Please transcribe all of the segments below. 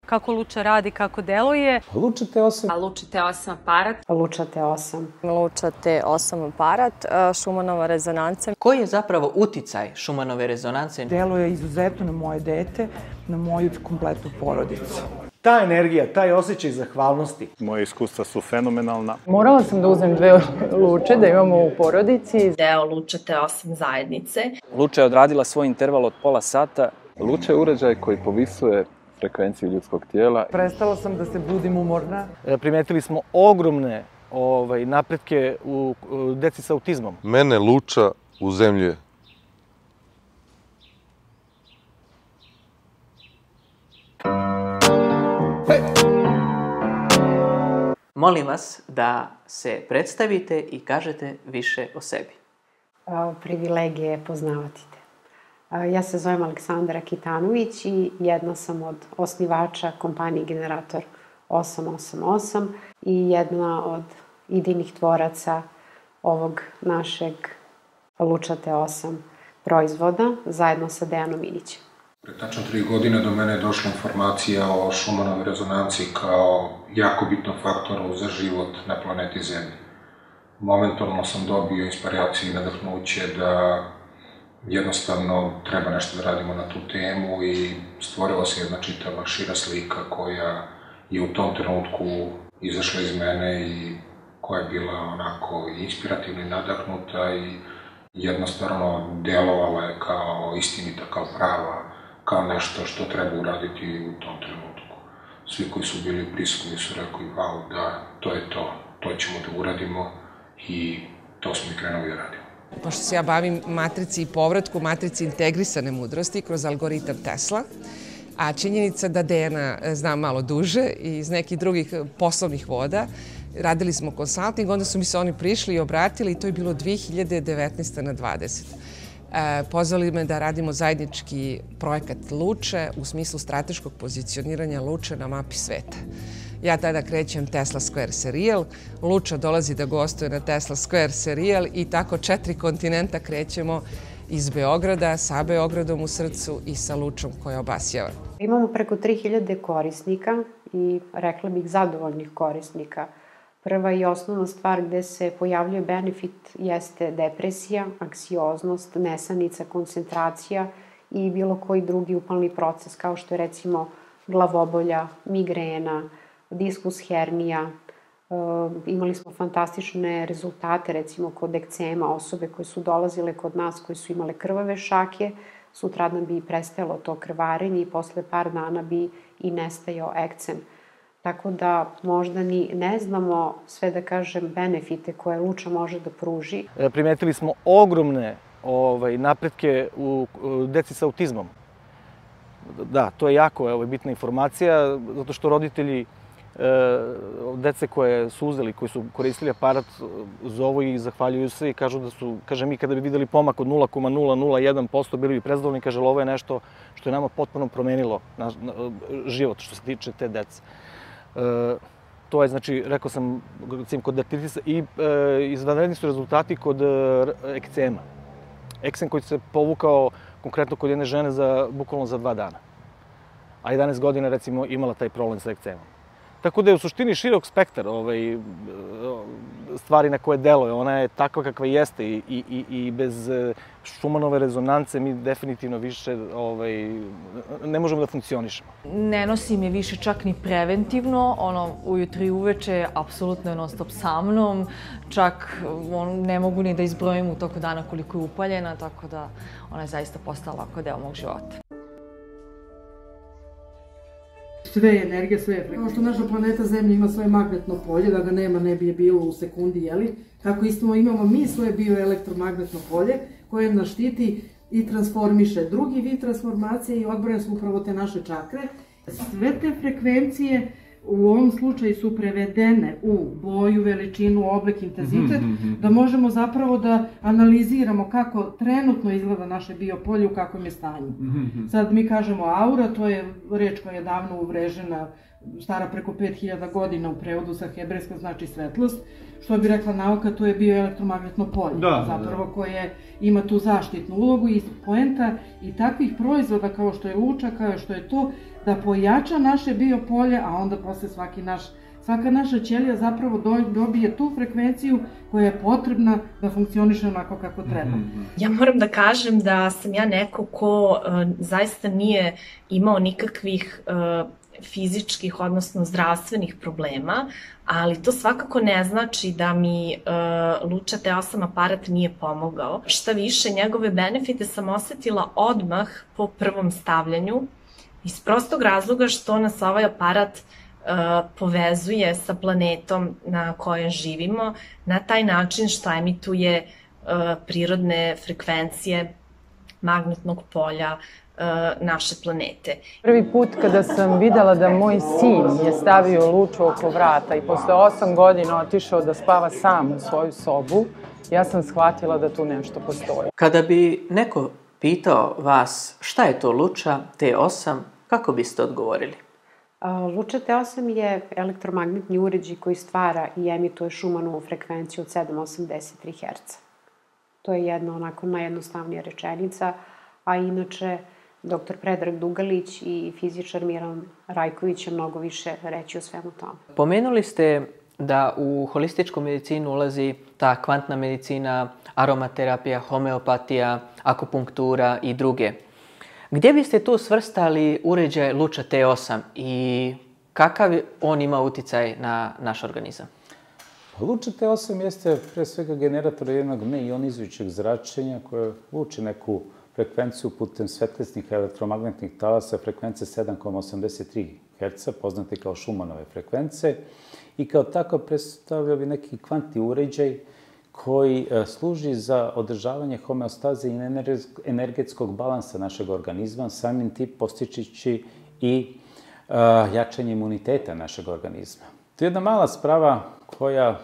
Kako Luča radi, kako deluje. Luča T8. Luča T8 aparat. Luča T8. Luča T8 aparat, Šumanova rezonanca. Koji je zapravo uticaj Šumanove rezonance? Deluje izuzetno na moje dete, na moju kompletnu porodicu. Ta energija, taj osjećaj zahvalnosti. Moje iskustva su fenomenalna. Morala sam da uzmem 2 luče da imamo u porodici. Deo Luča T8 zajednice. Luča je odradila svoj interval od pola sata. Luča je uređaj koji povisuje frekvenciju ljudskog tijela. Prestala sam da se budim umorna. Primetili smo ogromne napretke u deci sa autizmom. Mene Luča uzemljuje. Molim vas da se predstavite i kažete više o sebi. Privilegija je poznavati te. Ja se zovem Aleksandra Kitanović i jedna sam od osnivača kompanije Generator 888 i jedna od idejnih tvoraca ovog našeg Luča T8 proizvoda zajedno sa Dejanom Ilićem. Pre tačno 3 godine do mene je došla informacija o Šumanovoj rezonanci kao jako bitnom faktoru za život na planeti Zemlji. Momentalno sam dobio inspiraciju i nadahnuće da jednostavno treba nešto da radimo na tu temu i stvorila se jedna čitava šira slika koja je u tom trenutku izašla iz mene i koja je bila onako inspirativna i nadahnuta i jednostavno delovala je kao istinita, kao prava, kao nešto što treba uraditi u tom trenutku. Svi koji su bili prisutni su rekli, wow, da, to je to ćemo da uradimo i to smo i krenuli da radimo. Pošto se ja bavim matrici i povratku, matrici integrisane mudrosti kroz algoritam Tesla, a činjenica da Dejana zna malo duže i iz nekih drugih poslovnih voda, radili smo konsulting, onda su mi se oni prišli i obratili i to je bilo 2019. na 20. Pozvali me da radimo zajednički projekat Luče u smislu strateškog pozicioniranja Luče na mapi sveta. Ja tada krećem Tesla Square serijal, Luča dolazi da gostuje na Tesla Square serijal i tako 4 kontinenta krećemo iz Beograda, sa Beogradom u srcu i sa Lučom koja obasjava. Imamo preko 3000 korisnika i rekla bih zadovoljnih korisnika. Prva i osnovna stvar gde se pojavljuje benefit jeste depresija, anksioznost, nesanica, koncentracija i bilo koji drugi upalni proces, kao što je recimo glavobolja, migrena, diskus hernija. Imali smo fantastične rezultate, recimo kod ekcema, osobe koje su dolazile kod nas, koje su imale krvave šake, sutradan bi prestajalo to krvarenje i posle par dana bi i nestajao ekcem. Tako da možda ni ne znamo sve, da kažem, benefite koje Luča može da pruži. Primetili smo ogromne napretke u deci sa autizmom. Da, to je jako bitna informacija, zato što roditelji dece koje su uzeli, koji su koristili aparat, zovu i zahvaljuju se i kažu da su, kaže, mi kada bi videli pomak od 0,001% bili bi prezadovoljni, kaže, ovo je nešto što je nama potpuno promenilo život što se tiče te dece. To je, znači, rekao sam, kod dermatitisa i izvanredni su rezultati kod ekcema. Ekcem koji se povukao konkretno kod jedne žene bukvalno za 2 dana. A 11 godina, recimo, imala taj problem sa ekcemom. Tako da je u suštini širok spektar stvari na koje deluje. Ona je takva kakva jeste i bez Šumanove rezonance mi definitivno više ne možemo da funkcionišemo. Ne nosim je više čak ni preventivno, ujutro i uveče apsolutno je non stop sa mnom, čak ne mogu ni da izbrojim u toku dana koliko je upaljena, tako da ona je zaista postala ovako deo mog života. Sve je energija, sve je frekvencija. Kao što naša planeta Zemlja ima svoje magnetno polje, da ga nema ne bi je bilo u sekundi, jeli? Tako isto imamo mi svoje bioelektromagnetno polje koje nas štiti i transformiše. Drugi vid transformacije i odbrane su upravo te naše čakre. Sve te frekvencije u ovom slučaju su prevedene u boju, veličinu, oblik, intenzitet, da možemo zapravo da analiziramo kako trenutno izgleda naše biopolje, u kakvom je stanju. Sad mi kažemo aura, to je reč koja je davno uvrežena, stara preko 5000 godina u prevodu sa hebrejskog, znači svetlost. Što bi rekla nauka, to je bioelektromagnetno polje, zapravo koje ima tu zaštitnu ulogu i poenta i takvih proizvoda kao što je Luča, kao što je to, da pojača naše biopolje, a onda posle svaka naša ćelija zapravo dobije tu frekvenciju koja je potrebna da funkcioniše onako kako treba. Ja moram da kažem da sam ja neko ko zaista nije imao nikakvih fizičkih, odnosno zdravstvenih problema, ali to svakako ne znači da mi Luča T8 aparat nije pomogao. Šta više, njegove benefite sam osetila odmah po prvom stavljanju, iz prostog razloga što nas ovaj aparat povezuje sa planetom na kojoj živimo, na taj način što emituje prirodne frekvencije magnetnog polja naše planete. Prvi put kada sam videla da moj sin je stavio Luču oko vrata i posle 8 godina otišao da spava sam u svoju sobu, ja sam shvatila da tu nešto postoji. Kada bi neko pitao vas šta je to Luča T8, kako biste odgovorili? Luča T8 je elektromagnetni uređaj koji stvara i emituje Šumanovu frekvenciju od 783 Hz. To je jedna onako najjednostavnija rečenica, a inače dr. Predrag Dugalić i fizičar Miran Rajković će mnogo više reći o svemu tome. Pomenuli ste da u holističku medicinu ulazi ta kvantna medicina, aromaterapija, homeopatija, akupunktura i druge. Gdje biste tu svrstali uređaj Luča T8 i kakav on ima uticaj na naš organizam? Luča T8 jeste pre svega generator jednog neionizujućeg zračenja koje luči neku frekvenciju putem svetlesnih elektromagnetnih talasa frekvencije 7,83 Hz, poznate kao Šumanove frekvence, i kao tako predstavlja bi neki kvantni uređaj koji služi za održavanje homeostaze i energetskog balansa našeg organizma, samim tim postičući i jačanje imuniteta našeg organizma. To je jedna mala sprava koja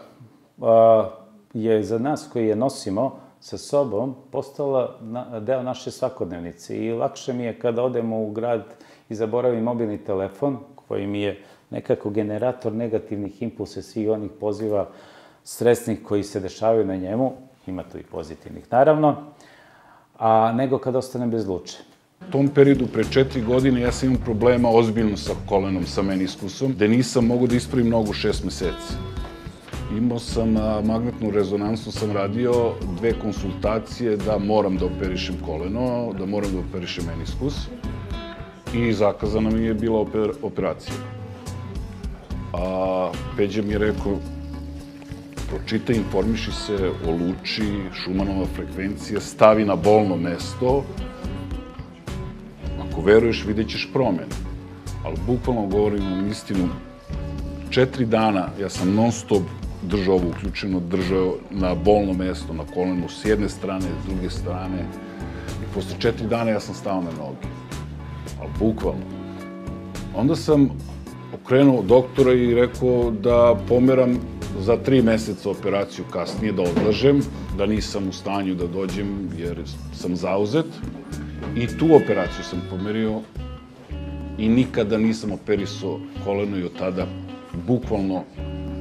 je za nas koji je nosimo sa sobom postala deo naše svakodnevnice i lakše mi je kada odemo u grad i zaboravim mobilni telefon koji mi je nekako generator negativnih impulsa svih onih poziva stresnih koji se dešavaju na njemu, ima tu i pozitivnih naravno, nego kada ostanem bez Luče. U tom periodu, pre 4 godine, ja sam imao problema ozbiljno sa kolenom, sa meniskusom, gde nisam mogu da ispravim nogu 6 meseci. Imao sam magnetnu rezonansu, sam radio 2 konsultacije da moram da operišem koleno, da moram da operišem meniskus i zakazana mi je bila operacija. Peđa mi je rekao, pročitaj, informiši se o Luči, Šumanova frekvencija, stavi na bolno mesto. Ako veruješ, vidjet ćeš promene. Ali bukvalno govorim vam istinu, 4 dana ja sam non stop držao ovo uključeno, držao na bolno mesto, na kolenu, s jedne strane, s druge strane. I posle 4 dana ja sam stao na noge. Ali bukvalno. Onda sam okrenuo doktora i rekao da pomeram za 3 meseca operaciju kasnije, da odlažem, da nisam u stanju da dođem jer sam zauzet. I tu operaciju sam pomerio i nikada nisam operisao koleno i od tada bukvalno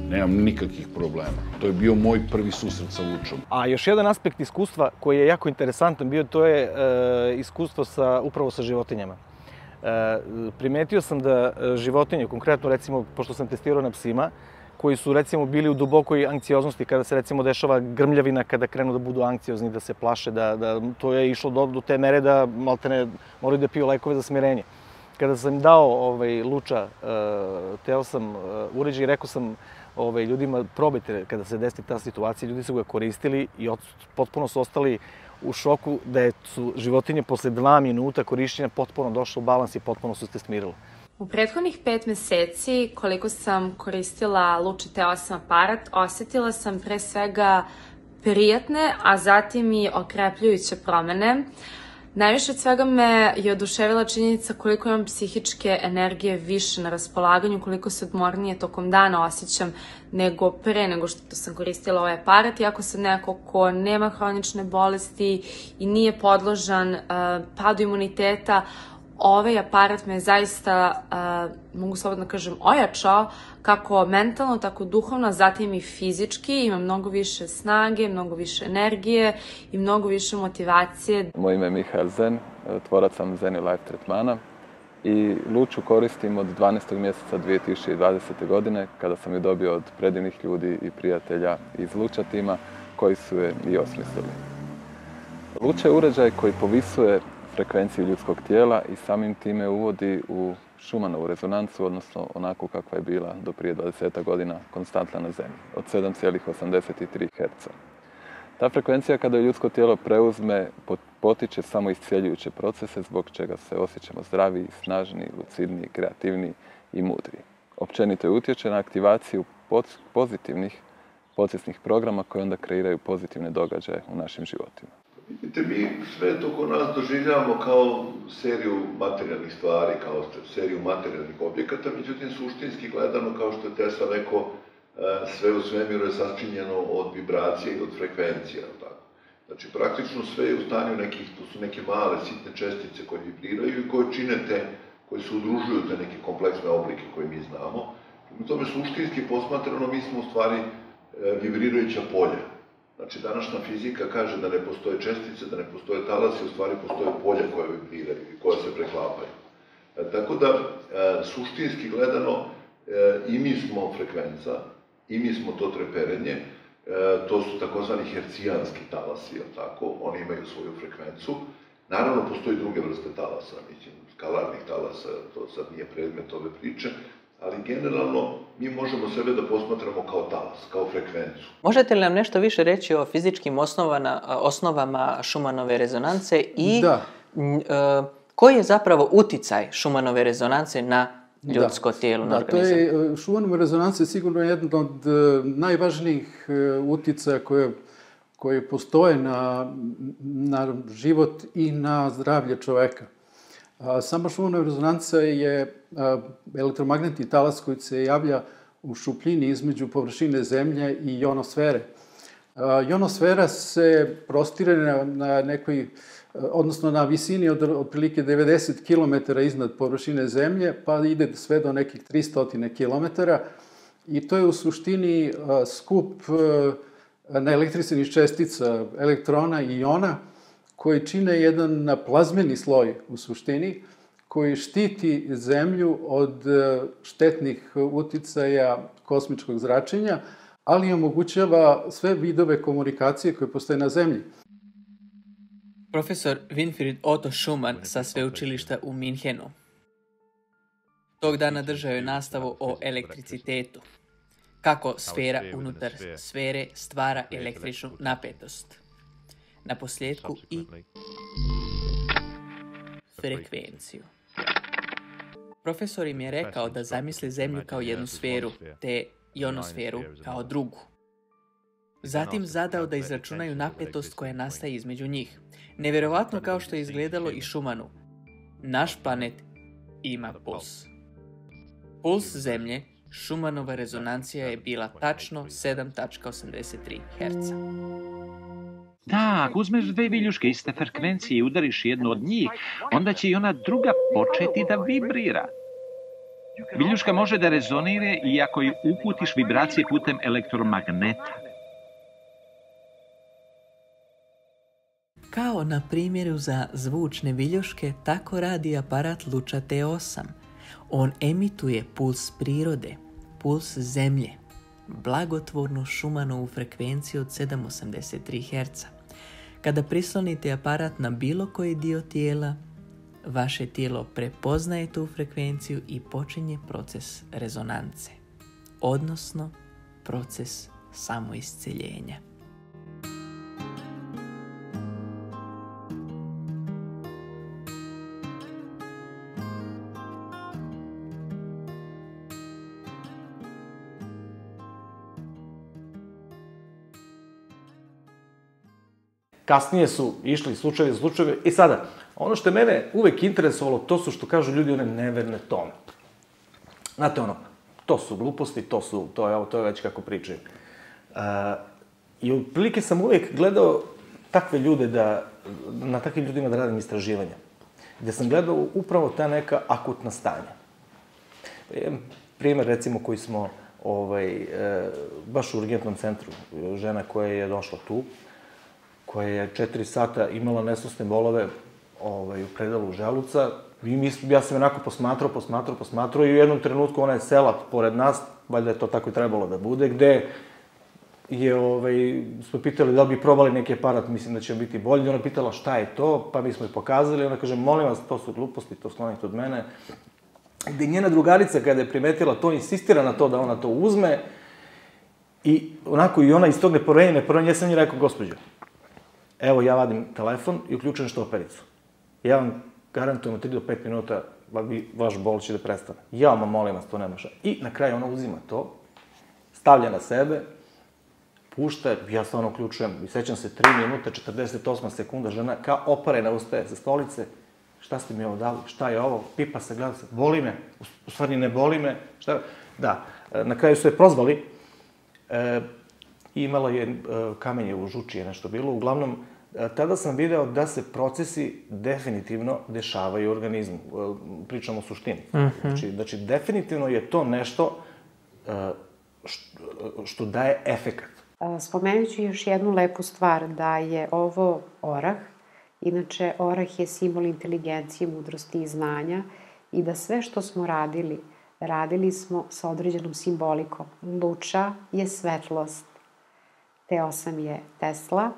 nemam nikakvih problema. To je bio moj prvi susret sa Lučom. A još jedan aspekt iskustva koji je jako interesantan bio, to je iskustvo upravo sa životinjama. Primetio sam da životinje, konkretno recimo, pošto sam testirao na psima, koji su recimo bili u dubokoj anksioznosti, kada se recimo dešava grmljavina, kada krenu da budu anksiozni, da se plaše, to je išlo do te mere da maltene moraju da piju lekove za smirenje. Kada sam dao Luča T8 uređaj, rekao sam ljudima, probajte kada se desi ta situacija, ljudi su ga koristili i potpuno su ostali u šoku da su životinje posle 2 minuta korišćenja potpuno došle u balans i potpuno su se smirile. U prethodnih 5 meseci, koliko sam koristila Luča T8 aparat, osetila sam pre svega prijatne, a zatim i okrepljujuće promene. Najviše od svega me je oduševila činjenica koliko imam psihičke energije više na raspolaganju, koliko se odmornije tokom dana osjećam nego pre nego što sam koristila ovaj aparat. Iako sam neko ko nema hronične bolesti i nije podložan padu imuniteta, ovaj aparat me zaista, mogu slobodno kažem, ojačao, kako mentalno, tako duhovno, zatim i fizički. Imam mnogo više snage, mnogo više energije i mnogo više motivacije. Moje ime je Mihael Zen, tvorac sam Zen Life tretmana I Luču koristim od 12. mjeseca 2020. godine, kada sam je dobio od predivnih ljudi i prijatelja iz Luča tima, koji su je i osmislili. Luča je uređaj koji povisuje frekvenciju ljudskog tijela i samim time uvodi u Schumanovu rezonancu, odnosno onako kakva je bila do prije 20 godina konstantna na Zemlji, od 7,83 Hz. Ta frekvencija kada je ljudsko tijelo preuzme potiče samo iscijeljujuće procese zbog čega se osjećamo zdravi, snažni, lucidni, kreativni i mudri. Općenito je utječe na aktivaciju pozitivnih podsvjesnih programa koji onda kreiraju pozitivne događaje u našim životima. Vidite, mi svet oko nas doživljavamo kao seriju materijalnih stvari, kao seriju materijalnih objekata, međutim, suštinski gledano, kao što je Tesla rekao, sve u svemiru je sačinjeno od vibracije i od frekvencija. Znači, praktično sve je u stanju nekih, to su neke male, sitne čestice koje vibriraju i koje čine te, koje se udružuju te neke kompleksne oblike koje mi znamo. U tome suštinski posmatrano mi smo u stvari vibrirajuća polja. Znači, današnja fizika kaže da ne postoje čestice, da ne postoje talasi, u stvari postoje polja koja vibriraju i koja se preklapaju. Tako da, suštinski gledano, i mi smo frekvenca, i mi smo to treperenje, to su takozvani hercijanski talasi, tako, oni imaju svoju frekvencu. Naravno, postoji druge vrste talasa, mislim, skalarnih talasa, to sad nije predmet ove priče, ali generalno mi možemo sebe da posmatramo kao talas, kao frekvencu. Možete li nam nešto više reći o fizičkim osnovama Schumannove rezonance i koji je zapravo uticaj Schumannove rezonance na ljudsko tijelo, na organizam? Schumannova rezonanca je sigurno jedan od najvažnijih uticaja koje postoje na život i na zdravlje čoveka. Sama Schumannova rezonanca je elektromagnetni talas koji se javlja u šupljini između površine Zemlje i ionosfere. Ionosfera se prostire na nekoj, odnosno na visini od otprilike 90 km iznad površine Zemlje, pa ide sve do nekih 300 km. I to je u suštini skup naelektrisanih čestica, elektrona i iona, koji čine jedan plazmeni sloj u suštini, koji štiti Zemlju od štetnih uticaja kosmičkog zračenja, ali omogućava sve vidove komunikacije koje postoje na Zemlji. Profesor Winfried Otto Schumann sa sveučilišta u Minhenu. Tog dana držao je nastavu o elektricitetu. Kako sfera unutar sfere stvara električnu napetost. Na posljedku i frekvenciju. Profesor im je rekao da zamisli Zemlju kao jednu sferu, te ionosferu kao drugu. Zatim zadao da izračunaju napetost koja nastaje između njih. Nevjerovatno kao što je izgledalo i Schumannu. Naš planet ima puls. Puls Zemlje, Schumannova rezonancija je bila tačno 7,83 Hz. Da, ako uzmeš dve viljuške iste frekvencije i udariš jednu od njih, onda će i ona druga početi da vibrira. Viljuška može da rezonira i ako ju uputiš vibracije putem elektromagneta. Kao na primjeru za zvučne viljuške, tako radi aparat Luča T8. On emituje puls prirode, puls Zemlje, blagotvornu Schumannovu frekvenciju od 7,83 Hz. Kada prislonite aparat na bilo koji dio tijela, vaše tijelo prepoznaje tu frekvenciju i počinje proces rezonance, odnosno proces samoisceljenja. Kasnije su išli slučajevi i sada, ono što je mene uvek interesovalo, to su što kažu ljudi one neverne tome. Znate ono, to su gluposti, to je već kako pričaju. I otprilike sam uvek gledao takve ljude na takvim ljudima da radim istraživanja. Gde sam gledao upravo ta neka akutna stanja. Primer recimo koji smo baš u urgentnom centru, žena koja je došla tu, koja je 4 sata imala nesnosne bolove, u predalu želuca. Ja sam onako posmatrao i u jednom trenutku ona je sela pored nas, valjda je to tako i trebalo da bude, gde smo pitali da li bi probali neki aparat, mislim da će biti bolji. Ona je pitala šta je to, pa mi smo je pokazali. Ona kaže, molim vas, to su gluposti, to sklonite od mene. Gde njena drugarica, kada je primetila to, insistira na to da ona to uzme. I onako i ona iz tog nepoverenja, ja sam njoj rekao, gospođo, evo ja vadim telefon i uključujem štopericu. Ja vam garantujem 3 do 5 minuta, vaš bol će da prestane. Ja vam molim vas, to nema šta. I na kraju ona uzima to, stavlja na sebe, pušta, ja stvarno uključujem, i sećam se 3 minuta, 48 sekunda, žena kao oparena ustaje sa stolice, šta ste mi ovo dali, šta je ovo, pipa se, gleda se, boli me, u stvari ne boli me, šta je, da, na kraju su je prozvali, imala je kamenje u žuči, je nešto bilo, uglavnom, tada sam video da se procesi definitivno dešavaju u organizmu, pričam o suštini. Znači, definitivno je to nešto što daje efekat. Spomenut ću još jednu lepu stvar, da je ovo orah. Inače, orah je simbol inteligencije, mudrosti i znanja i da sve što smo radili smo sa određenom simbolikom. Luča je svetlost, T8 je Tesla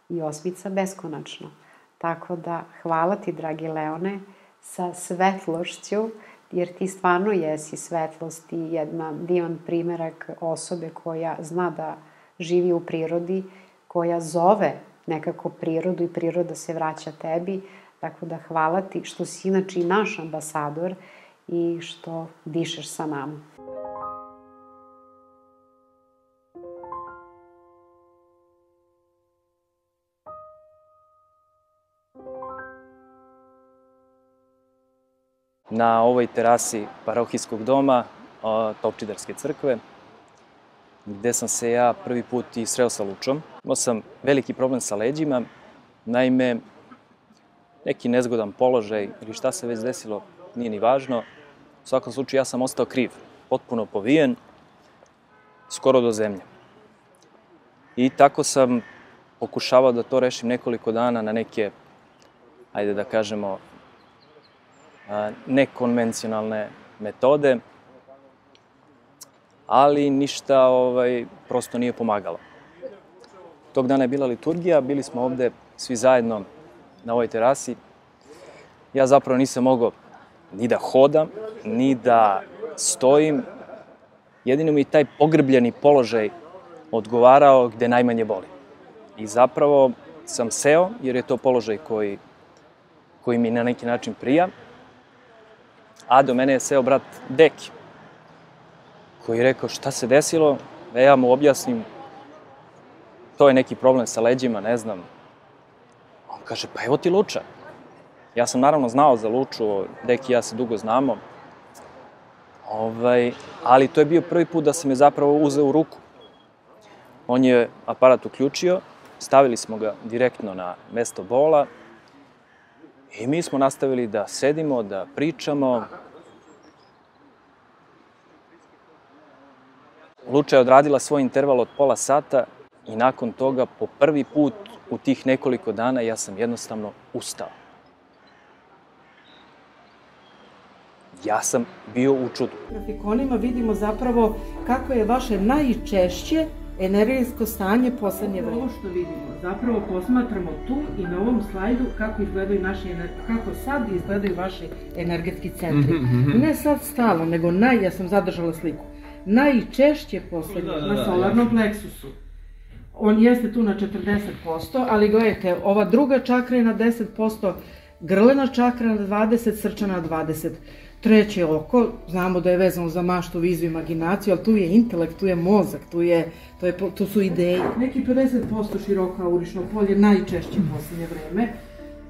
i 8 beskonačno. Tako da, hvala ti, dragi Leone, sa svetlošću, jer ti stvarno jesi svetlost i jedan divan primerak osobe koja zna da živi u prirodi, koja zove nekako prirodu i priroda se vraća tebi. Tako da hvala ti što si inače i naš ambasador i što dišeš sa nama. Na ovoj terasi parohijskog doma Topčiderske crkve, gde sam se ja prvi put i sreo sa Lučom. Imao sam veliki problem sa leđima, naime, neki nezgodan položaj ili šta se već desilo, nije ni važno. U svakom slučaju ja sam ostao kriv, potpuno povijen, skoro do zemlje. I tako sam pokušavao da to rešim nekoliko dana na neke, ajde da kažemo, nekonvencionalne metode, ali ništa prosto nije pomagalo. Tog dana je bila liturgija, bili smo ovde svi zajedno na ovoj terasi. Ja zapravo nisam mogao ni da hodam, ni da stojim. Jedino mi taj pogrbljeni položaj odgovarao gde najmanje boli. I zapravo sam seo, jer je to položaj koji mi na neki način prija, a do mene je seo brat Deki, koji je rekao šta se desilo, da ja mu objasnim, to je neki problem sa leđima, ne znam. On kaže, pa evo ti Luča. Ja sam naravno znao za Luču, Deki i ja se dugo znamo, ali to je bio prvi put da sam je zapravo uzeo u ruku. On je aparat uključio, stavili smo ga direktno na mesto bola i mi smo nastavili da sedimo, da pričamo. Luča je odradila svoj interval od pola sata i nakon toga po prvi put u tih nekoliko dana ja sam jednostavno ustao. Ja sam bio u čudu. U grafikonima vidimo zapravo kako je vaše najčešće energijsko stanje poslednje vreme. Ovo što vidimo, zapravo posmatramo tu i na ovom slajdu kako sad izgledaju vaši energetski centri. Ne sad stalo, nego ja sam zadržala sliku. Najčešće poslednje na solarnom pleksusu. On jeste tu na 40%, ali gledajte, ova druga čakra je na 10%, grlena čakra na 20%, srčana na 20%. Treće oko, znamo da je vezano za maštu, viziju, imaginaciju, ali tu je intelekt, tu je mozak, tu su ideje. Neki 50% široko aurično polje, najčešće poslednje vreme.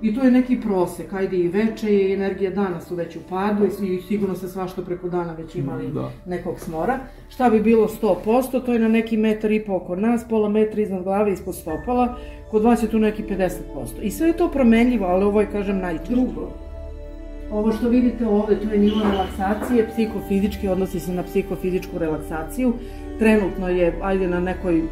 I tu je neki prosek, ajde i veče i energija dana su već u padu i sigurno se svašta preko dana već imali nekog smora. Šta bi bilo 100%, to je na neki 1,5 metar oko nas, pola metra iznad glave, ispod stopala, kod vas je tu neki 50%. I sve je to promenljivo, ali ovo je, kažem, najčešće. Ovo što vidite ovde, to je nivo relaksacije, psihofizički, odnosi se na psihofizičku relaksaciju. trenutno je, ajde na nekoj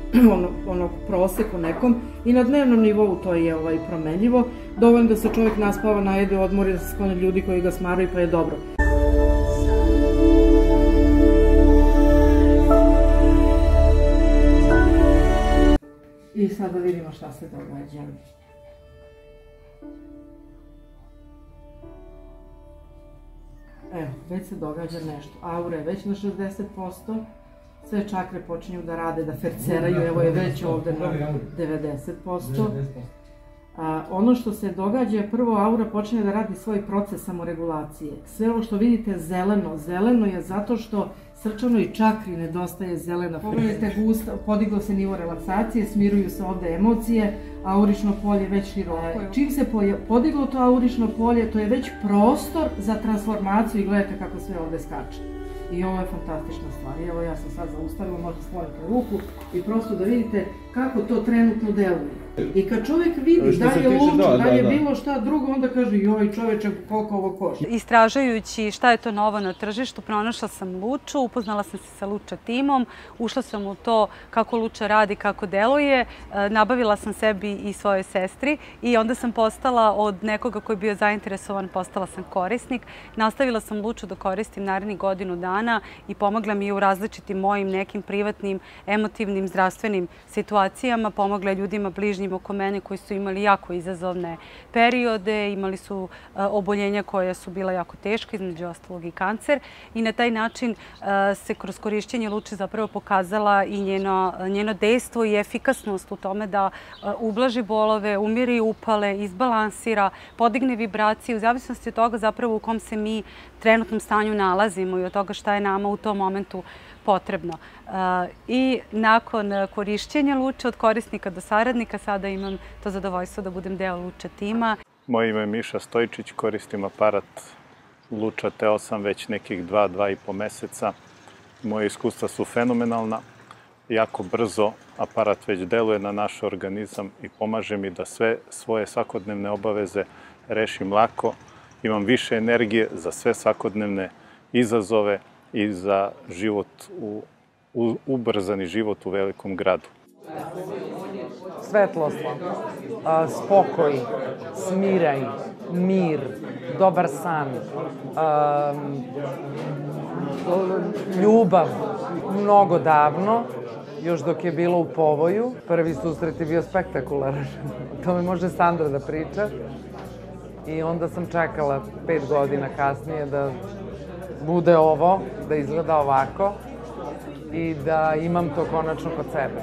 proseku nekom, i na dnevnom nivou to je promenljivo. Dovoljno da se čovjek naspava, najede, odmori, da se sklone ljudi koji ga smaraju, pa je dobro. I sad da vidimo šta se događa. Evo, već se događa nešto. Aura je već na 60%, sve čakre počinju da rade, da ferceraju, evo je već ovde na 90%. Ono što se događa je prvo aura počinje da radi svoj proces samoregulacije. Sve ovo što vidite zeleno je zato što srčanoj čakri nedostaje zelena. Pogledajte gusta, podiglo se nivo relaksacije, smiruju se ovde emocije, aurično polje već široko. Čim se podiglo to aurično polje, to je već prostor za transformaciju i gledajte kako sve ovde skače. I ovo je fantastična stvar. Evo ja sam sad zaustavila, možda sklonite ruku i prosto da vidite kako to trenutno deluje. I kad čovjek vidi da je lučo, da je bilo šta drugo, onda kaže joj čoveče koliko ovo košta. Istražujući šta je to novo na tržištu, pronašla sam Luču, upoznala sam se sa Luča timom, ušla sam u to kako Luča radi, kako deluje, nabavila sam sebi i svojoj sestri i onda sam postala od nekoga koji je bio zainteresovan, postala sam korisnik. Nastavila sam Luču da koristim narednih godinu dana i pomogla mi je u različitim mojim nekim privatnim, emotivnim, zdravstvenim situacijama, pomogla je ljudima bližnjim oko mene koji su imali jako izazovne periode, imali su oboljenja koja su bila jako teška, između ostalog i kancer. I na taj način se kroz korišćenje Luče zapravo pokazala i njeno dejstvo i efikasnost u tome da ublaži bolove, umiri upale, izbalansira, podigne vibraciju, u zavisnosti od toga zapravo u kom se mi trenutnom stanju nalazimo i od toga šta je nama u tom momentu potrebno. I nakon korišćenja Luče od korisnika do saradnika sada imam to zadovoljstvo da budem deo Luča tima. Moje ime je Miša Stojčić, koristim aparat Luča T8 već nekih 2,5 meseca. Moje iskustva su fenomenalna, jako brzo aparat već deluje na naš organizam i pomaže mi da sve svoje svakodnevne obaveze rešim lako. Imam više energije za sve svakodnevne izazove i za život, ubrzani život u velikom gradu. Svetlost, spokoj, smiraj, mir, dobar san, ljubav. Mnogo davno, još dok je bilo u povoju, prvi susret je bio spektakularan. To mi može Sandra da priča. I onda sam čekala 5 godina kasnije da bude ovo, da izgleda ovako i da imam to konačno kod sebe.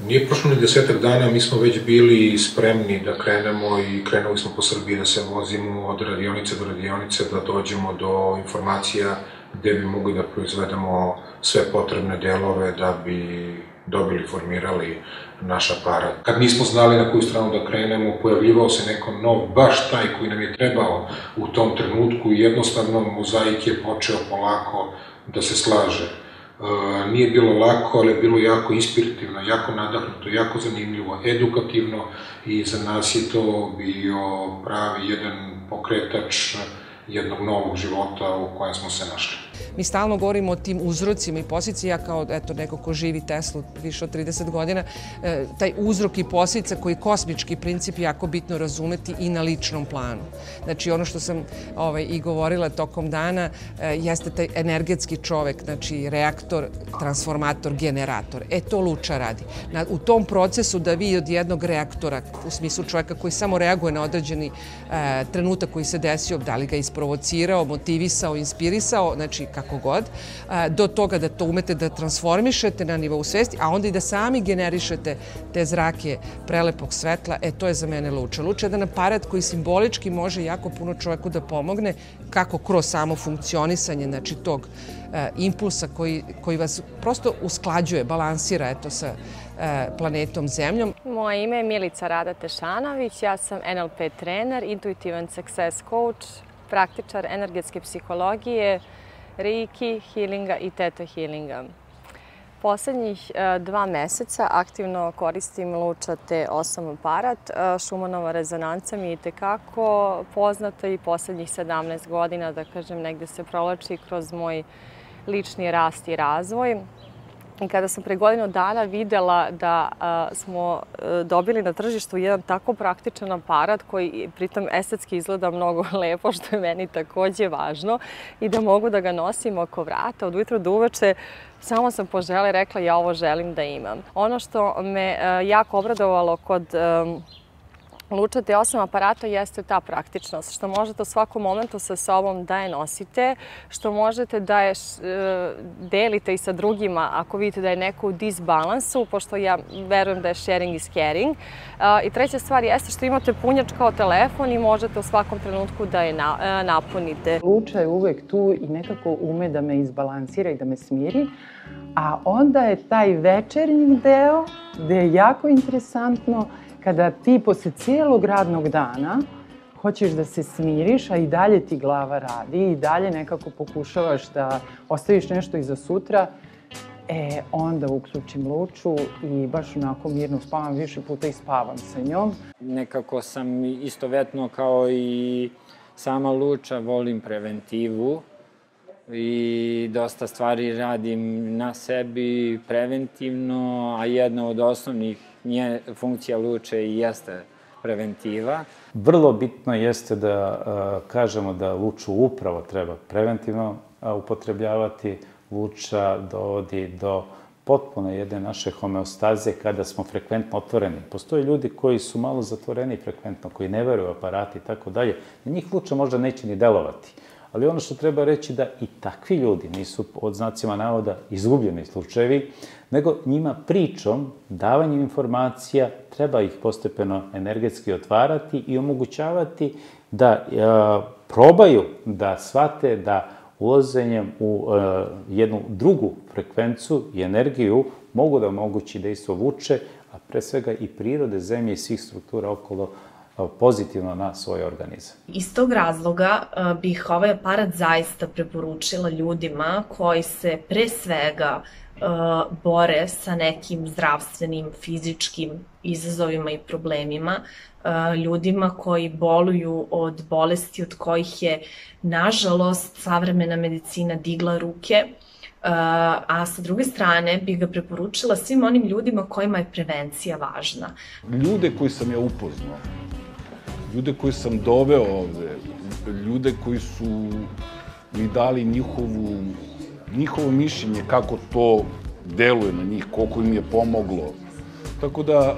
Nije prošlo ni 10 dana, mi smo već bili spremni da krenemo i krenuli smo po Srbiji da se vozimo od radionice do radionice, da dođemo do informacija gde bi mogli da proizvedemo sve potrebne delove da bi dobili, formirali naš aparat. Kad nismo znali na koju stranu da krenemo, pojavljivao se neko nov, baš taj koji nam je trebao u tom trenutku i jednostavno mozaik je počeo polako da se slaže. Nije bilo lako, ali je bilo jako inspirativno, jako nadahnuto, jako zanimljivo, edukativno i za nas je to bio pravi jedan pokretač jednog novog života u kojem smo se našli. Mi stalno govorimo o tim uzrocima i posljedici. Ja kao neko ko živi Teslu više od 30 godina, taj uzrok i posljedica koji je kosmički princip jako bitno razumeti i na ličnom planu. Znači ono što sam i govorila tokom dana jeste taj energetski čovek, znači reaktor, transformator, generator. To Luča radi. U tom procesu da vi od jednog reaktora, u smislu čoveka koji samo reaguje na određeni trenutak koji se desio, da li ga isprovocirao, motivisao, inspirisao, znači kako god, do toga da to umete da transformišete na nivou svesti, a onda i da sami generišete te zrake prelepog svetla, to je za mene Luča. Luča je jedan aparat koji simbolički može jako puno čoveku da pomogne, kako kroz samo funkcionisanje, znači tog impulsa koji vas prosto usklađuje, balansira sa planetom Zemljom. Moje ime je Milica Rada Tešanović, ja sam NLP trener, intuitivan success coach, praktičar energetske psihologije, Reiki, healinga i Theta healinga. Poslednjih 2 meseca aktivno koristim Luča T8 aparat. Šumanova rezonanca mi je itekako poznata i poslednjih 17 godina, da kažem, negde se provlači kroz moj lični rast i razvoj. I kada sam pre godinu dana videla da smo dobili na tržištu jedan tako praktičan aparat koji pritom estetski izgleda mnogo lepo, što je meni takođe važno, i da mogu da ga nosim oko vrata od ujutro do uveče, samo sam poželjela i rekla ja ovo želim da imam. Ono što me jako obradovalo kod Luča T8 aparata jeste ta praktičnost, što možete u svakom momentu sa sobom da je nosite, što možete da je delite i sa drugima ako vidite da je neko u disbalansu, pošto ja verujem da je sharing is caring. I treća stvar jeste što imate punjač kao telefon i možete u svakom trenutku da je napunite. Luča je uvek tu i nekako ume da me izbalansira i da me smiri, a onda je taj večernji deo gde je jako interesantno kada ti posle cijelog radnog dana hoćeš da se smiriš, a i dalje ti glava radi i dalje nekako pokušavaš da ostaviš nešto i za sutra, onda uključim Luču i baš onako mirno spavam, više puta i spavam sa njom. Nekako sam istovetno kao i sama Luča, volim preventivu i dosta stvari radim na sebi preventivno, a jedna od osnovnih funkcija Luče i jeste preventiva. Vrlo bitno jeste da kažemo da Luču upravo treba preventivno upotrebljavati. Luča dovodi do potpuno jedne naše homeostaze kada smo frekventno otvoreni. Postoje ljudi koji su malo zatvoreni frekventno, koji ne veruju u aparati i tako dalje. Na njih Luča možda neće ni delovati. Ali ono što treba reći da i takvi ljudi nisu, od znacima navoda, izgubljeni slučajevi, nego njima pričom, davanjem informacija, treba ih postepeno energetski otvarati i omogućavati da probaju da shvate da ulazenjem u jednu drugu frekvencu i energiju mogu da omogući dejstvo Luče, a pre svega i prirode Zemlje i svih struktura okolo pozitivno na svoj organizam. Iz tog razloga bih ovaj aparat zaista preporučila ljudima koji se pre svega bore sa nekim zdravstvenim, fizičkim izazovima i problemima, ljudima koji boluju od bolesti od kojih je, nažalost, savremena medicina digla ruke, a sa druge strane bih ga preporučila svim onim ljudima kojima je prevencija važna. Ljude koji sam ja upoznao, ljude koji sam doveo ovde, ljude koji su mi dali njihovo mišljenje kako to deluje na njih, koliko im je pomoglo. Tako da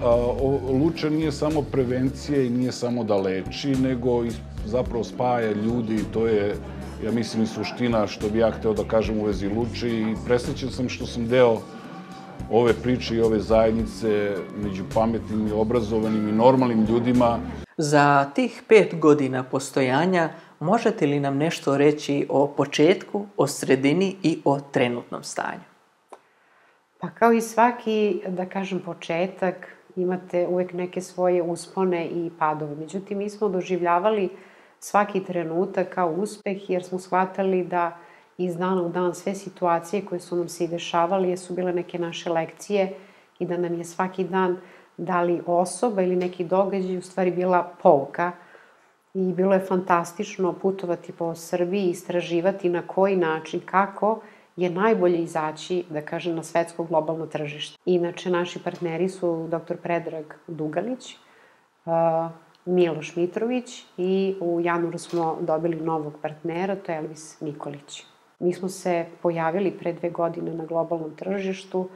Luča nije samo prevencija i nije samo da leči, nego zapravo spaja ljudi i to je, ja mislim, i suština što bi ja hteo da kažem u vezi Luče i presrećen sam što sam deo ove priče i ove zajednice među pametnim i obrazovanim i normalnim ljudima. Za tih 5 godina postojanja možete li nam nešto reći o početku, o sredini i o trenutnom stanju? Pa kao i svaki, da kažem, početak, imate uvek neke svoje uspone i padove. Međutim, mi smo doživljavali svaki trenutak kao uspeh jer smo shvatali da iz dana u dan sve situacije koje su nam se i dešavali su bile neke naše lekcije i da nam je svaki dan da li osoba ili neki događaj u stvari bila pouka. I bilo je fantastično putovati po Srbiji, istraživati na koji način, kako je najbolje izaći, da kažem, na svetsko globalno tržište. Inače, naši partneri su dr. Predrag Dugalić, Miloš Mitrović i u januaru smo dobili novog partnera, to je Elvis Nikolić. Mi smo se pojavili pre 2 godine na globalnom tržištu,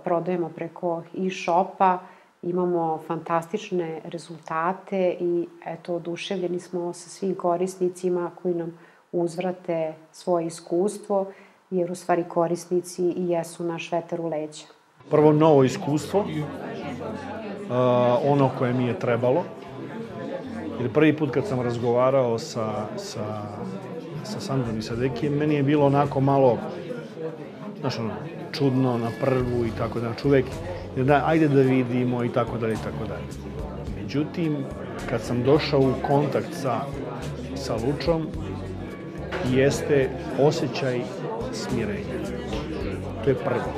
prodajemo preko e-shopa, imamo fantastične rezultate i eto, oduševljeni smo sa svim korisnicima koji nam uzvrate svoje iskustvo, jer u stvari korisnici i jesu naš vetar u leđa. Prvo, novo iskustvo, ono koje mi je trebalo. Jer prvi put kad sam razgovarao sa Sandrom i sa Dekijem, meni je bilo onako malo, znaš, čudno na prvu i tako da, čovek, ajde da vidimo i tako dalje i tako dalje. Međutim, kad sam došao u kontakt sa Lučom, jeste osjećaj smirenja. To je prvo.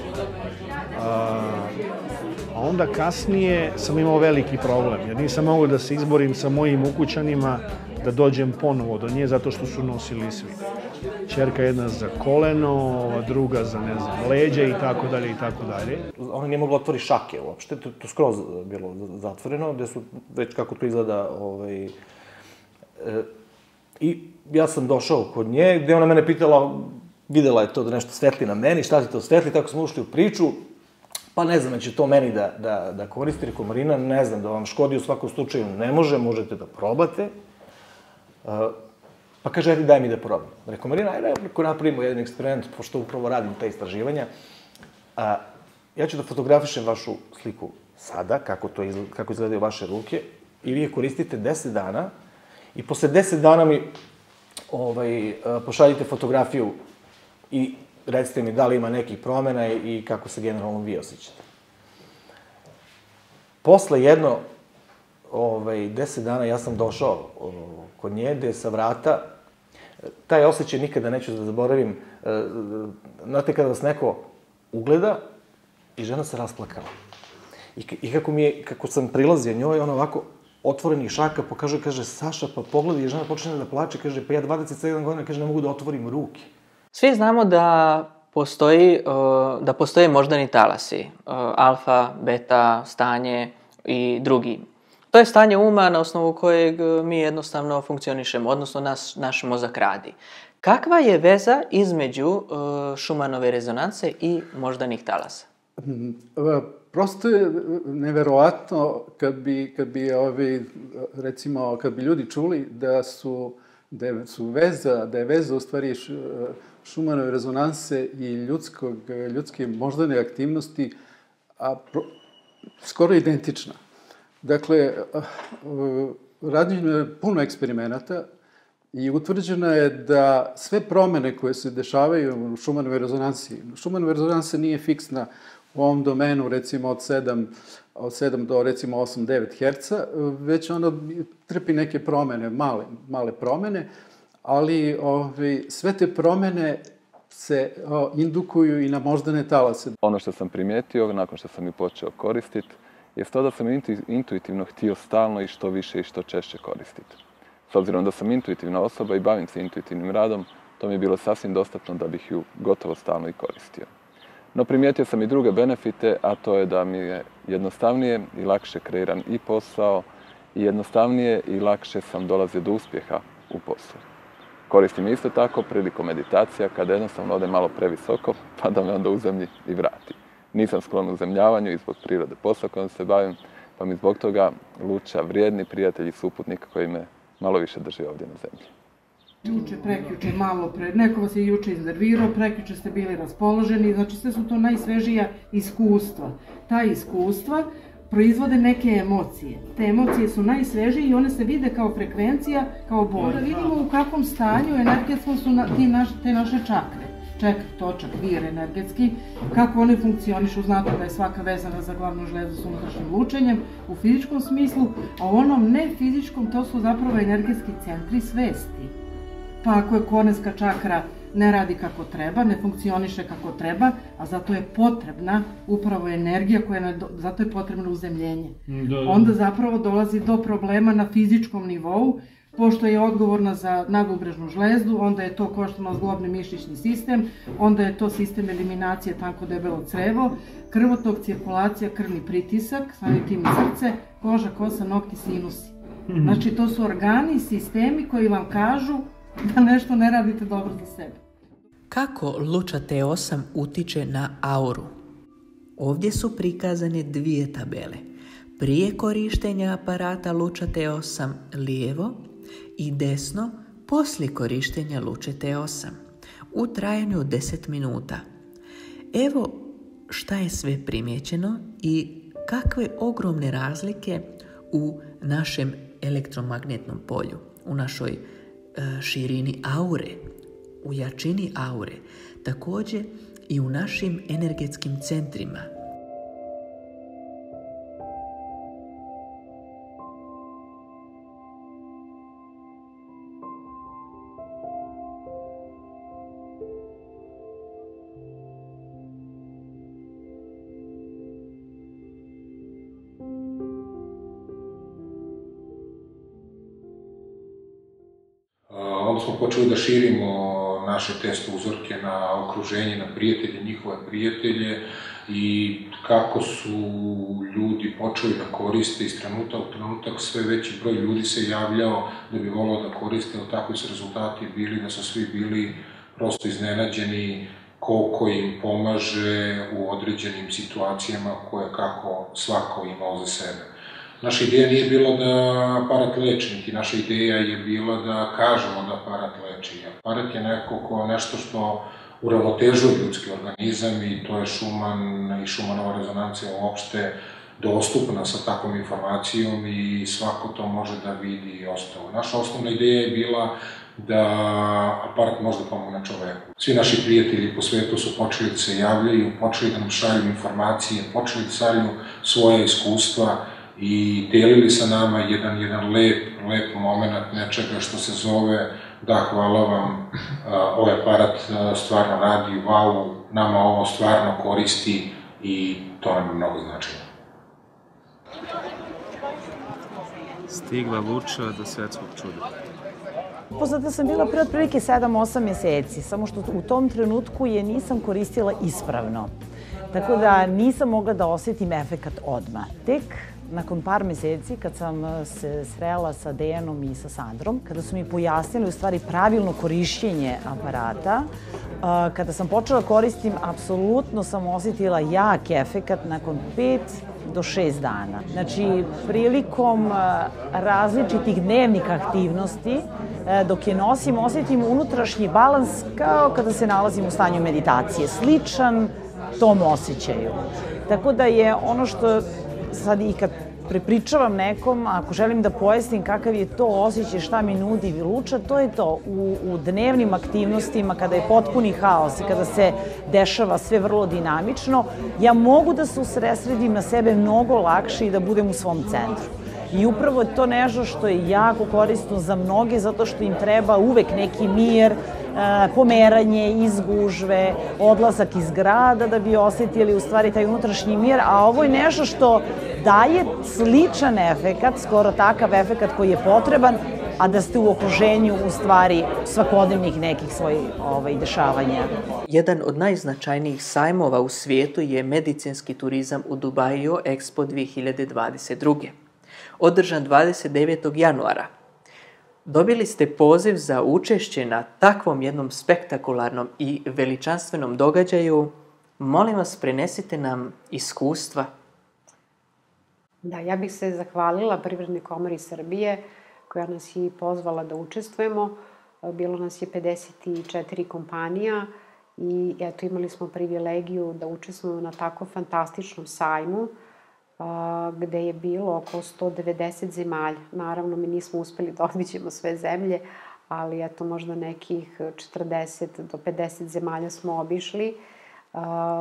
A onda kasnije sam imao veliki problem, jer nisam mogao da se izborim sa mojim ukućanima da dođem ponovo do nje zato što su nosili svi. Čerka jedna za koleno, ova druga za, ne znam, leđa i tako dalje i tako dalje. Ona nije mogla otvori šake uopšte, to skroz bilo zatvoreno, gde su već kako to izgleda. I ja sam došao kod nje, gde ona mene pitala, videla je to da nešto svetli na meni, šta ti to svetli, tako smo ušli u priču, pa ne znam, će to meni da koristi, rekao Marina, ne znam, da vam škodi u svakom slučaju ne može, možete da probate. Pa kaže, ajde, daj mi da probam. Rekao Marina, ajde, napravimo jedan eksperiment, pošto upravo radim te istraživanja. Ja ću da fotografišem vašu sliku sada, kako izgledaju vaše ruke, i vi je koristite 10 dana, i posle 10 dana mi pošaljite fotografiju i recite mi da li ima nekih promena i kako se generalno vi osjećate. Posle jedno 10 dana ja sam došao kod nje, gde je sa vrata, taj osjećaj nikada neću da zaboravim, znate kada vas neko ugleda i žena se rasplakala. I kako sam prilazio njoj, ona ovako otvorenih šaka pokaže, kaže, Saša, pa pogledaj, i žena počne da plače, kaže, pa ja 27 godina, kaže, ne mogu da otvorim ruke. Svi znamo da postoje moždani talasi, alfa, beta, stanje i drugi. To je stanje uma na osnovu kojeg mi jednostavno funkcionišemo, odnosno naš mozak radi. Kakva je veza između Schumannove rezonance i moždanih talasa? Prosto je neverovatno kad bi ljudi čuli da je veza u stvari Schumannove rezonanse i ljudske moždane aktivnosti skoro identična. Dakle, rađeno je puno eksperimenata i utvrđeno je da sve promene koje se dešavaju u Schumannove rezonansi, Schumannova rezonansa nije fiksna u ovom domenu, recimo od 7 do recimo 8-9 Hz, već ona trpi neke promene, male promene, ali sve te promene se indukuju i na moždane talase. Ono što sam primijetio, nakon što sam ih počeo koristiti, je to da sam intuitivno htio stalno i što više i što češće koristiti. S obzirom da sam intuitivna osoba i bavim se intuitivnim radom, to mi je bilo sasvim dostatno da bih ju gotovo stalno i koristio. No primijetio sam i druge benefite, a to je da mi je jednostavnije i lakše kreiran i posao, i jednostavnije i lakše sam dolazio do uspjeha u poslu. Koristim isto tako prilikom meditacija, kada jednostavno ode malo previsoko, pa da me onda uzemlji i vrati. Nisam sklon uzemljavanju i zbog prirode posla kojom se bavim, pa mi zbog toga luča vrijedni prijatelji i suputnika koji me malo više drži ovdje na zemlji. Juče, prekjuče, malo pre, neko vas je juče iznervirao, prekjuče ste bili raspoloženi, znači sve su to najsvežija iskustva. Ta iskustva proizvode neke emocije. Te emocije su najsvežije i one se vide kao frekvencija, kao bolje. Da vidimo u kakvom stanju energetskom su te naše čakre. Točak, vir energetski, kako one funkcionišu, znate da je svaka vezana za glavnu žlezu s unutrašnjim lučenjem u fizičkom smislu, a u onom nefizičkom to su zapravo energetski centri svesti. Pa ako je korenska čakra ne radi kako treba, ne funkcioniše kako treba, a zato je potrebna upravo energija, zato je potrebno uzemljenje. Onda zapravo dolazi do problema na fizičkom nivou, pošto je odgovorna za nadubrežnu žlezdu, onda je to koštano-zglobni mišićni sistem, onda je to sistem eliminacije tanko-debelo crevo, krvotok, cirkulacija, krvni pritisak, samim tim i srce, koža, kosa, nokti, sinusi. Znači, to su organi, sistemi koji vam kažu da nešto ne radite dobro za sebe. Kako luča T8 utiče na auru? Ovdje su prikazane dvije tabele. Prije korištenja aparata luča T8 lijevo i desno poslije korištenja luče T8 u trajanju od 10 minuta. Evo šta je sve primijećeno i kakve ogromne razlike u našem elektromagnetnom polju, u našoj širini aure, u jačini aure, također i u našim energetskim centrima. Onda smo počeli da širimo naše test uzorke na okruženje, na prijatelje, njihove prijatelje i kako su ljudi počeli da koriste iz trenutka u trenutak, sve veći broj ljudi se javljao da bi volao da koriste, ali takvi su rezultati bili da su svi bili prosto iznenađeni koliko im pomaže u određenim situacijama koje kako svako imao za sebe. Naša ideja nije bila da aparat leči, niti naša ideja je bila da kažemo da aparat leči. Aparat je nešto što uravnotežuje ljudski organizam i to je Schumann i Schumannova rezonancija uopšte dostupna sa takvom informacijom i svako to može da vidi i ostalo. Naša osnovna ideja je bila da aparat može da pomogne čoveku. Svi naši prijatelji po svetu su počeli da se javljaju, počeli da nam šalju informacije, počeli da šalju svoje iskustva i delili sa nama jedan lep moment nečega što se zove da, hvala vam, ovaj aparat stvarno radi, wow, nama ovo stvarno koristi i to nam je mnogo značajno. Stigla Luča do svetskog čuda. Upoznata sam bila pre otprilike 7-8 meseci, samo što u tom trenutku je nisam koristila ispravno. Tako da nisam mogla da osjetim efekat odmah. Tek nakon par meseci, kad sam se srela sa Dejanom i sa Sandrom, kada su mi pojasnili u stvari pravilno korišćenje aparata, kada sam počela koristim, apsolutno sam osjetila jak efekat nakon 5 do 6 dana. Znači, prilikom različitih dnevnih aktivnosti, dok je nosim, osjetim unutrašnji balans kao kada se nalazim u stanju meditacije. Sličan tom osjećaju. Tako da je ono što sad i kad prepričavam nekom, ako želim da pojasnim kakav je to osjećaj, šta mi nudi Luča, to je to. U dnevnim aktivnostima, kada je potpuni haos i kada se dešava sve vrlo dinamično, ja mogu da se usredsredim na sebe mnogo lakše i da budem u svom centru. I upravo je to nešto što je jako korisno za mnoge, zato što im treba uvek neki mir, pomeranje iz gužve, odlazak iz grada da bi osetili u stvari taj unutrašnji mir, a ovo je nešto što daje sličan efekat, skoro takav efekat koji je potreban, a da ste u okruženju u stvari svakodnevnih nekih svojih dešavanja. Jedan od najznačajnijih sajmova u svijetu je medicinski turizam u Dubaju Expo 2022. Održan 29. januara. Dobili ste poziv za učešće na takvom jednom spektakularnom i veličanstvenom događaju. Molim vas, prenesite nam iskustva. Da, ja bih se zahvalila Privrednoj komori Srbije koja nas je pozvala da učestvujemo. Bilo nas je 54 kompanija i eto imali smo privilegiju da učestvujemo na tako fantastičnom sajmu gde je bilo oko 190 zemalja. Naravno, mi nismo uspeli da obiđemo sve zemlje, ali eto možda nekih 40 do 50 zemalja smo obišli.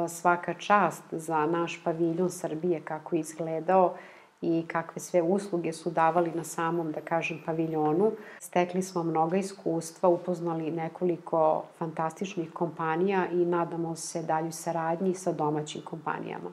Svaka čast za naš paviljon Srbije, kako je izgledao i kakve sve usluge su davali na samom, da kažem, paviljonu. Stekli smo mnoga iskustva, upoznali nekoliko fantastičnih kompanija i nadamo se daljoj saradnji sa domaćim kompanijama.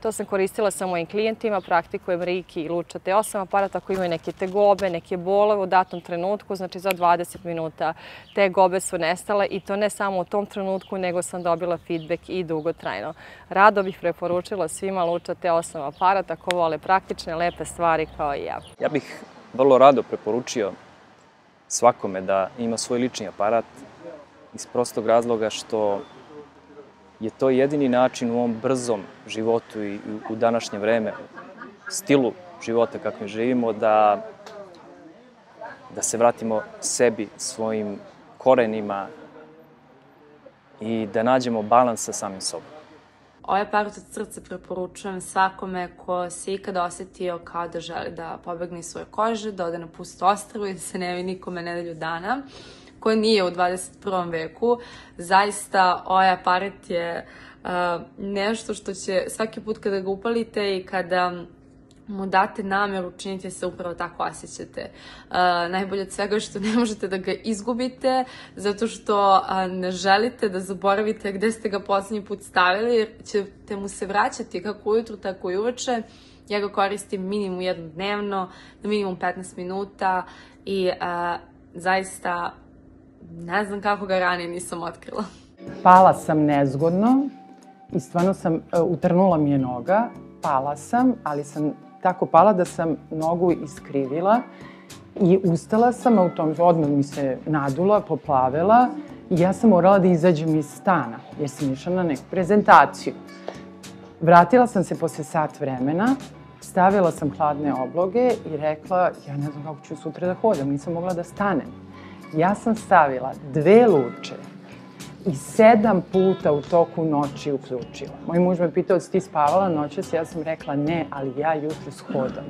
To sam koristila sa mojim klijentima, praktikujem Reiki i Luča T8 aparat ako imaju neke tegobe, neke bolove u datom trenutku, znači za 20 minuta te gobe su nestale i to ne samo u tom trenutku, nego sam dobila feedback i dugotrajno. Rado bih preporučila svima Luča T8 aparat ako vole praktične, lepe stvari kao i ja. Ja bih vrlo rado preporučio svakome da ima svoj lični aparat iz prostog razloga što je to jedini način u ovom brzom životu i u današnje vreme, stilu života kakvim živimo, da se vratimo sebi, svojim korenima i da nađemo balans sa samim sobom. Ovaj aparat od srca preporučujem svakome ko se ikada osetio kao da želi da pobegne iz svoje kože, da ode na pusto ostrvo i da se ne javi nikome nedelju dana, koje nije u 21. veku. Zaista, ovaj aparat je nešto što će svaki put kada ga upalite i kada mu date nameru, činite se upravo tako osjećate. Najbolje od svega je što ne možete da ga izgubite, zato što ne želite da zaboravite gde ste ga poslednji put stavili, jer ćete mu se vraćati kako ujutru, tako i uveče. Ja ga koristim minimum jednom dnevno, na minimum 15 minuta i zaista ne znam kako ga ranije nisam otkrila. Pala sam nezgodno i stvarno sam, utrnula mi je noga, pala sam, ali sam tako pala da sam nogu iskrivila i ustala sam, odmah mi se nadula, poplavila i ja sam morala da izađem iz stana jer sam išla na neku prezentaciju. Vratila sam se posle sat vremena, stavila sam hladne obloge i rekla, ja ne znam kako ću sutra da hodam, nisam mogla da stanem. Ja sam stavila 2 luče i 7 puta u toku noći uključila. Moj muž me pitao, si ti spavala noćas? Ja sam rekla ne, ali ja jutros hodam.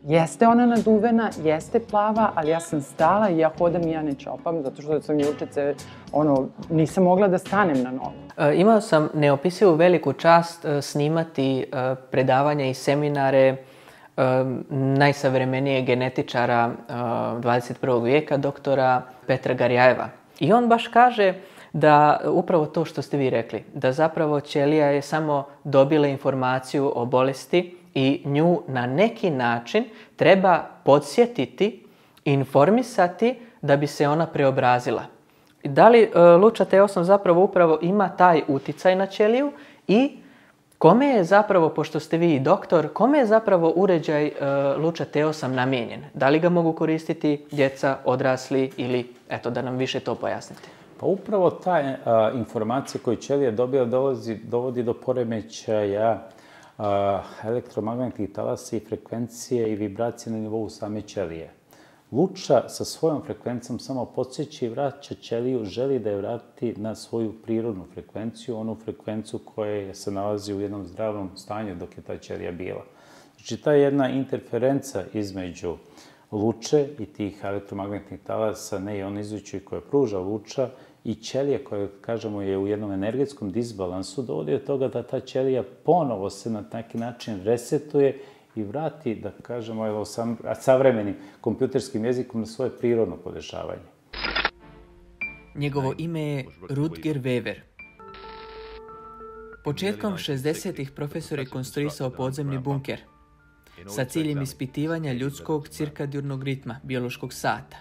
Jeste ona naduvena, jeste plava, ali ja sam stala i ja hodam i ja ne čopam, zato što sam juče nisam mogla da stanem na nogu. Imao sam neopisivu veliku čast snimati predavanja i seminare najsavremenijeg genetičara 21. vijeka, doktora Petra Garjajeva. I on baš kaže da upravo to što ste vi rekli, da zapravo ćelija je samo dobila informaciju o bolesti i nju na neki način treba podsjetiti, informisati da bi se ona preobrazila. Da li luča T8 zapravo upravo ima taj uticaj na ćeliju i kome je zapravo, pošto ste vi doktor, kome je zapravo uređaj luča T8 namijenjen? Da li ga mogu koristiti djeca, odrasli ili, eto, da nam više to pojasnite? Pa upravo ta informacija koju ćelija dobija dovodi do poremećaja elektromagnetnih talasa i frekvencije i vibracije na nivou same ćelije. Luča sa svojom frekvencijom samo podsjeća i vraća ćeliju, želi da je vrati na svoju prirodnu frekvenciju, onu frekvenciju koja se nalazi u jednom zdravom stanju dok je ta ćelija bila. Znači, ta jedna interferenca između luče i tih elektromagnetnih talasa neionizujućih koje pruža luča i ćelije koja, kažemo, je u jednom energetskom disbalansu, dovodi do toga da ta ćelija ponovo se na neki način resetuje i vrati, da kažemo, savremenim kompjuterskim jezikom na svoje prirodno podešavanje. Njegovo ime je Rutger Wever. Početkom 60-ih profesor je konstruisao podzemni bunker sa ciljem ispitivanja ljudskog cirkadiurnog ritma, biološkog sata.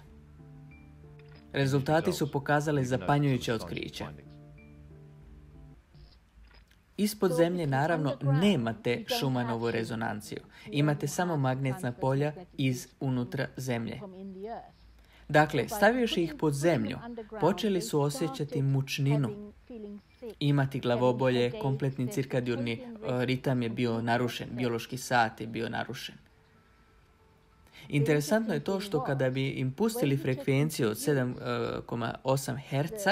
Rezultati su pokazali zapanjujuće otkrića. Ispod zemlje, naravno, nemate Schumanovu rezonanciju. Imate samo magnetna polja iz unutra zemlje. Dakle, stavivši ih pod zemlju, počeli su osjećati mučninu. Imati glavobolje, kompletni cirkadiurni ritam je bio narušen, biološki sat je bio narušen. Interesantno je to što kada bi im pustili frekvenciju od 7,8 Hz,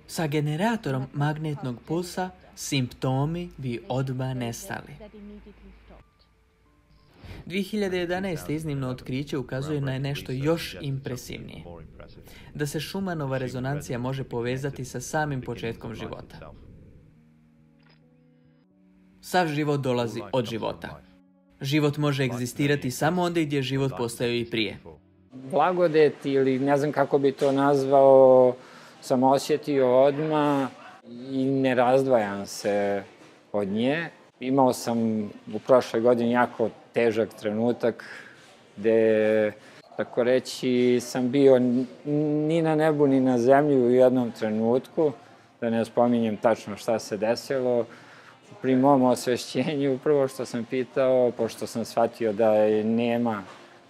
sa generatorom magnetnog pulsa simptomi bi odmah nestali. 2011. iznimno otkriće ukazuje na nešto još impresivnije. Da se Schumannova rezonancija može povezati sa samim početkom života. Sav život dolazi od života. Život može egzistirati samo onda gdje život postojao i prije. Blagodet ili ne znam kako bi to nazvao, sam osjetio odmah i ne razdvajam se od nje. Imao sam u prošloj godini jako težak trenutak gde, tako reći, sam bio ni na nebu ni na zemlji u jednom trenutku, da ne spominjem tačno šta se desilo. Pri mom osvešćenju prvo što sam pitao, pošto sam shvatio da je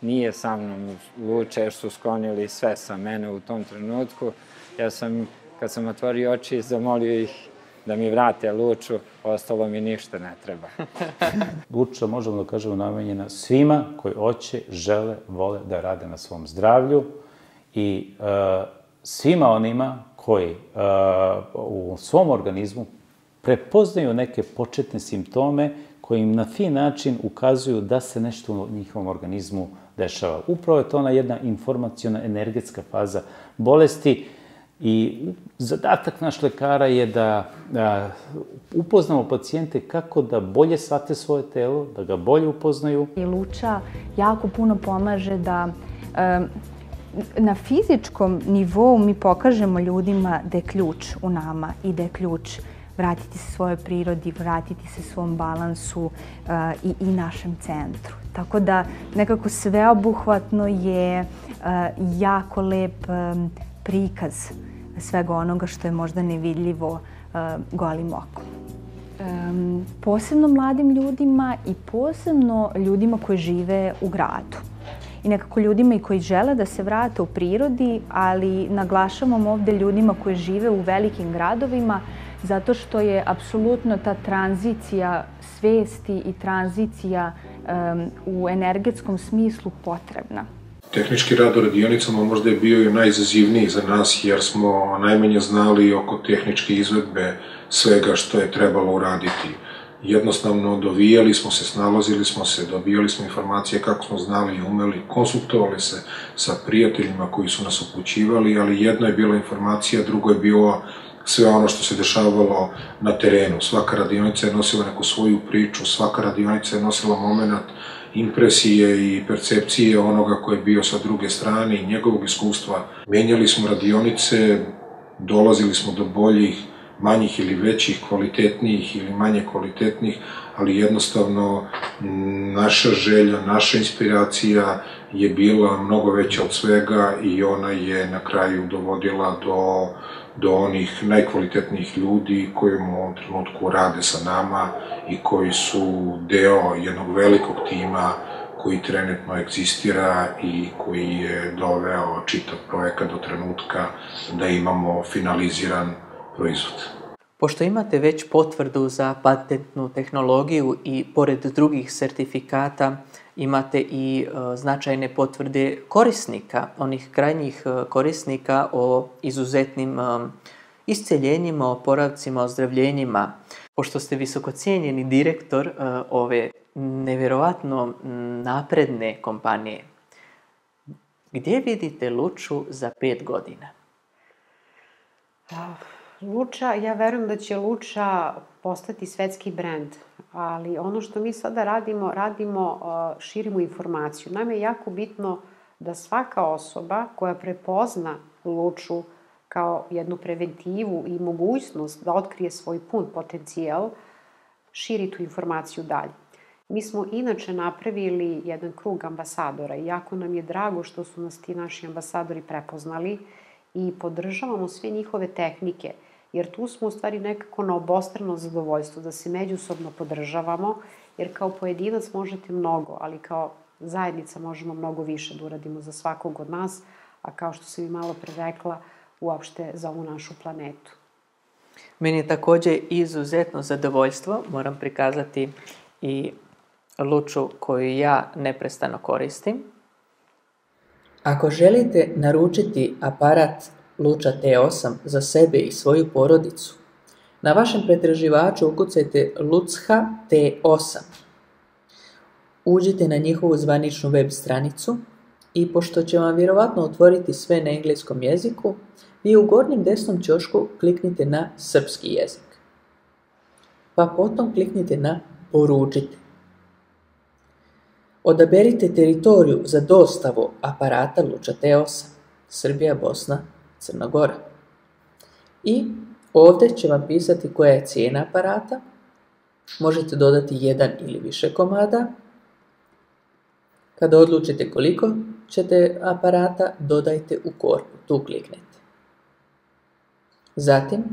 nije sa mnom luče jer su sklonili sve sa mene u tom trenutku, ja sam, kad sam otvorio oči, zamolio ih da mi vrate luču, ostalo mi ništa ne treba. Luča, možemo da kažemo, namenjena svima koji hoće, žele, vole da rade na svom zdravlju i svima onima koji u svom organizmu prepoznaju neke početne simptome koji im na fin način ukazuju da se nešto u njihovom organizmu dešava. Upravo je to ona jedna informaciona energetska faza bolesti I zadatak naš lekara je da upoznamo pacijente kako da bolje shvate svoje telo, da ga bolje upoznaju. I Luča jako puno pomaže da na fizičkom nivou mi pokažemo ljudima da je ključ u nama i da je ključ vratiti se svojoj prirodi, vratiti se svom balansu i našem centru. Tako da nekako sveobuhvatno je jako lep prikaz svega onoga što je možda nevidljivo golim okom. Posebno mladim ljudima i posebno ljudima koji žive u gradu. I nekako ljudima i koji žele da se vrate u prirodi, ali naglašavam ovde ljudima koji žive u velikim gradovima, zato što je apsolutno ta tranzicija svesti i tranzicija u energetskom smislu potrebna. Tehnički rad u radionicama možda je bio i najizazivniji za nas, jer smo najmanje znali oko tehničke izvedbe svega što je trebalo uraditi. Jednostavno dovijali smo se, snalazili smo se, dobijali smo informacije kako smo znali i umeli, konsultovali se sa prijateljima koji su nas upućivali, ali jedno je bila informacija, drugo je bilo sve ono što se dešavalo na terenu. Svaka radionica je nosila neku svoju priču, svaka radionica je nosila moment impresije i percepcije onoga ko je bio sa druge strane i njegovog iskustva. Menjali smo radionice, dolazili smo do boljih, manjih ili većih, kvalitetnijih ili manje kvalitetnih, ali jednostavno naša želja, naša inspiracija je bila mnogo veća od svega i ona je na kraju dovodila do onih najkvalitetnijih ljudi koji u ovom trenutku rade sa nama i koji su deo jednog velikog tima koji trenutno egzistira i koji je doveo čitav projekat do trenutka da imamo finaliziran proizvod. Pošto imate već potvrdu za patentnu tehnologiju i pored drugih sertifikata imate i značajne potvrde korisnika, onih krajnjih korisnika o izuzetnim isceljenjima, oporavcima, ozdravljenjima. Pošto ste visoko cijenjeni direktor ove nevjerovatno napredne kompanije, gdje vidite Luču za 5 godina? Luča, ja verujem da će Luča postati svetski brend, ali ono što mi sada radimo, širimo informaciju. Nam je jako bitno da svaka osoba koja prepozna Luču kao jednu preventivu i mogućnost da otkrije svoj pun potencijal, širi tu informaciju dalje. Mi smo inače napravili jedan krug ambasadora i jako nam je drago što su nas ti naši ambasadori prepoznali i podržavamo sve njihove tehnike, jer tu smo u stvari nekako na obostrano zadovoljstvo, da se međusobno podržavamo, jer kao pojedinac možete mnogo, ali kao zajednica možemo mnogo više da uradimo za svakog od nas, a kao što sam i malo pre rekla, uopšte za ovu našu planetu. Meni je također izuzetno zadovoljstvo, moram prikazati i Luču koju ja neprestano koristim. Ako želite naručiti aparat Luča T8 za sebe i svoju porodicu, na vašem pretraživaču ukucajte Lucha T8. Uđite na njihovu zvaničnu web stranicu i pošto će vam vjerovatno otvoriti sve na engleskom jeziku, vi u gornjem desnom ćošku kliknite na srpski jezik. Pa potom kliknite na Poručite. Odaberite teritoriju za dostavu aparata Luča T8, Srbija, Bosna, Crna Gora. I ovdje će vam pisati koja je cijena aparata. Možete dodati 1 ili više komada. Kada odlučite koliko ćete aparata, dodajte u korpu, tu kliknete. Zatim,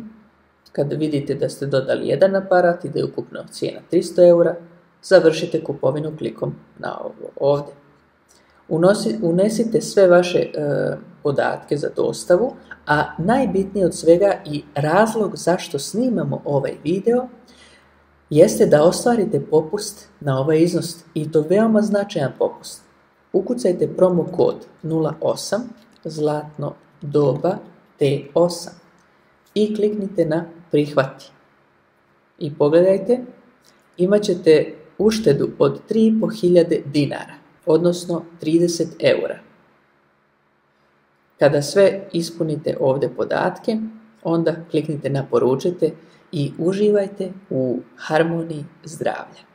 kada vidite da ste dodali jedan aparat i da je ukupna cijena 300 eura, završite kupovinu klikom na ovo ovdje. Unesite sve vaše podatke za dostavu, a najbitnije od svega i razlog zašto snimamo ovaj video jeste da ostvarite popust na ovaj iznos i to veoma značajan popust. Ukucajte promo kod 08 zlatno doba T8 i kliknite na prihvati. I pogledajte, imat ćete uštedu od 3.500 dinara, odnosno 30 eura. Kada sve ispunite ovdje podatke, onda kliknite na poručite i uživajte u harmoniji zdravlja.